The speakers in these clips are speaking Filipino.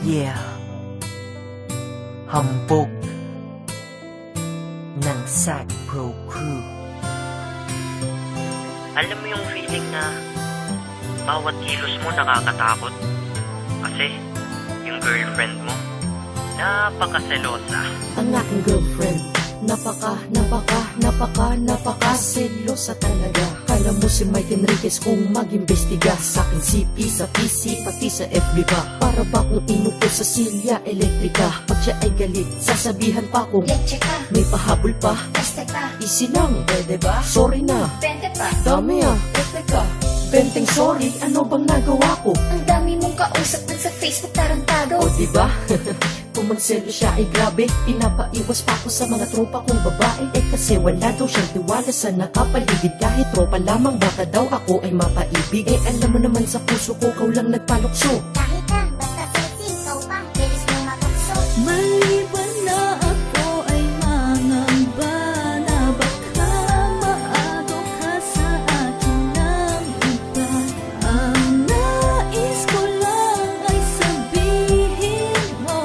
Yeah. Hambog ng SAG Pro Crew. Alam mo yung feeling na bawat kilos mo nakakatakot? Kasi yung girlfriend mo, napakaselosa. Ang aking girlfriend, napaka-selosa talaga. Kala mo si Mike Enriquez kung mag-imbestiga sa aking CP, sa PC, pati sa FB pa. Para ba kung inupo sa silya elektrika? Pag siya ay galit, sasabihan pa kung leche ka, may pahabol pa, peste ka, easy lang, pwede ba? Sorry na, bente pa, dami peste ka. Benteng sorry, ano bang nagawa ko? Ang dami mong kausap dun sa Facebook, tarantado. O diba? Kung magselo siya ay grabe, pinapaiwas pa ako sa mga tropa kong babae. Eh kasi wala daw siyang tiwala sa nakapaligid. Kahit tropa lamang, baka daw ako ay mapaibig. Eh alam mo naman sa puso ko, ikaw lang nagpalukso. Kahit na, basta sexy, ikaw pa, bilis mo matukso. Maliban na ako ay mangamba na baka maado ka sa akin ng iba. Ang nais ko lang ay sabihin mo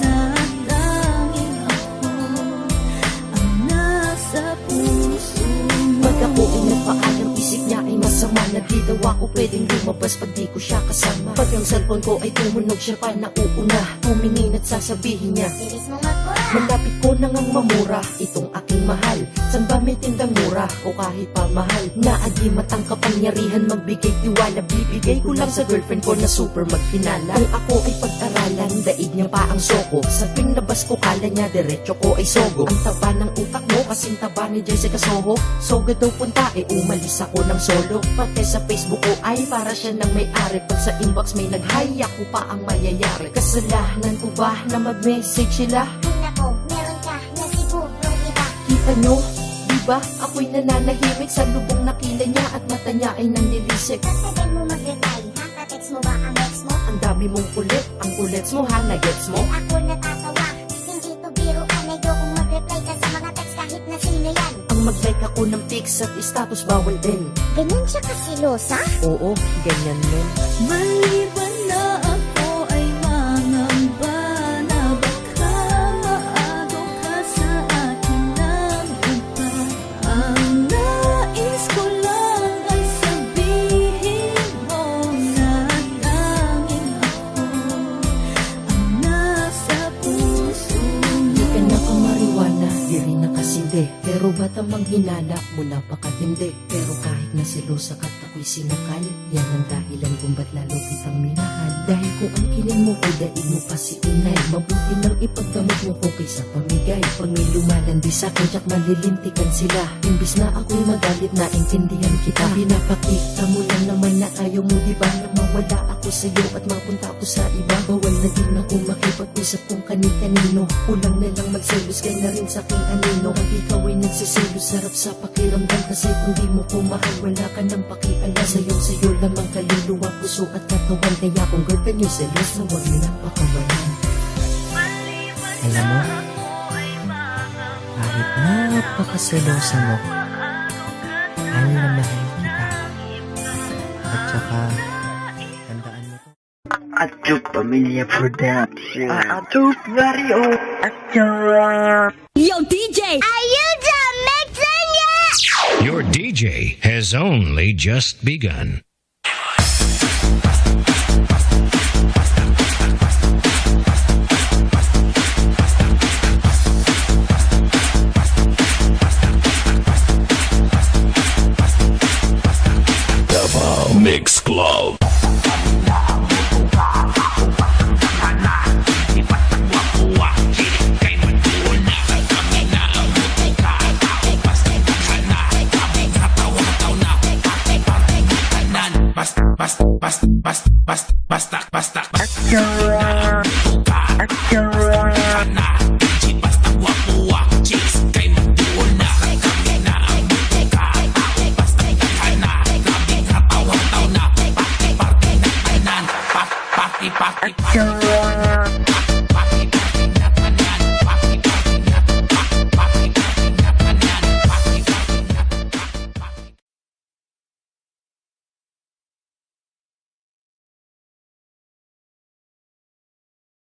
na tanging ako ang nasa puso mo. Pag ako ay nagpaalam, isip niya ay masama. Na di daw ako pwedeng lumabas pag di ko siya kasama. Pag ang cellphone ko ay tumunog, siya pa nauuna. Tumingin at sasabihin niya, Bilis mo magpura. malapit ko nang ang mamura itong aking mahal. San ba may tindang mura o kahit pa mahal? Naagimat ang kapangyarihan magbigay tiwala. Bibigay ko lang sa girlfriend ko na super maghinala. Kung ako ay pag-aralan, daig niya pa ang soko. Sa pinlabas ko kala niya diretso ko ay sogo. Ang taba ng utak mo kasing taba ni Jessica Soho. Soga daw punta eh umalis ako ng solo. Pati sa Facebook ko ay para siya nang may-ari. Pag sa inbox may nag-hi, ako pa ang mayayari. Kasalanan ko ba na mag-message sila? Ay nako, meron ka na sigurong iba. Kita nyo, diba? Ako'y nananahimik sa lubong na kilay niya at mata niya ay nanlilisik. Kasagal mo mag-reply, ha? Ka-text mo ba ang ex mo? Ang dami mong kulit, ang kulets mo ha, na-gets mo? Ay ako natatawa, hindi to biro. Anay kung mag-reply ka sa mga text kahit na sino yan. Ang mag-like ako ng pics at status bawal din. Ganyan siya kasilosa? Oo, ganyan men. Maliban na ako ay mangamba na baka maado ka sa akin ng iba. Ang nais ko lang ay sabihin mo na tanging ako ang nasa puso Di ka mo. nakamariwana, di rin nakasindi. Pero ba't ang manghinala mo napakatindi? Pero kahit na selosa ka't ako'y sinakal, yan ang dahilan kung ba't lalo kitang minahal. Dahil kung ang kilin mo ay daig mo pa si inay, mabuti nang ipagdamot mo ko kaysa pamigay. Pag may lumalandi sa'kin, tsak malilintikan sila. Imbis na ako'y magalit, naintindihan kita. Pinapakita mo lang naman na ayaw mo, diba? Na mawala ako sa'yo at mapunta ako sa iba. Bawal na din ako makipag-usap kung kani-kanino. Kulang na lang magselos, kaya na rin sa'king anino. Pag ikaw ay nagsiselos, sarap sa pakiramdam. Kasi kung di mo ko mahal, wala ka nang pakialam. Sa'yo lamang kaluluwa, puso at katawan. Kaya kung girlfriend yung selos, na huwag mo nang pakawalan. Alam mo, kahit napakaselosa mo, mahal na mahal kita. At saka, tandaan mo to. Atchop Pamilya Production. Atchop Vario. Atchop. Yo, DJ! Are you done mixing yet? Your DJ has only just begun. Davao Mix Club. Atchop.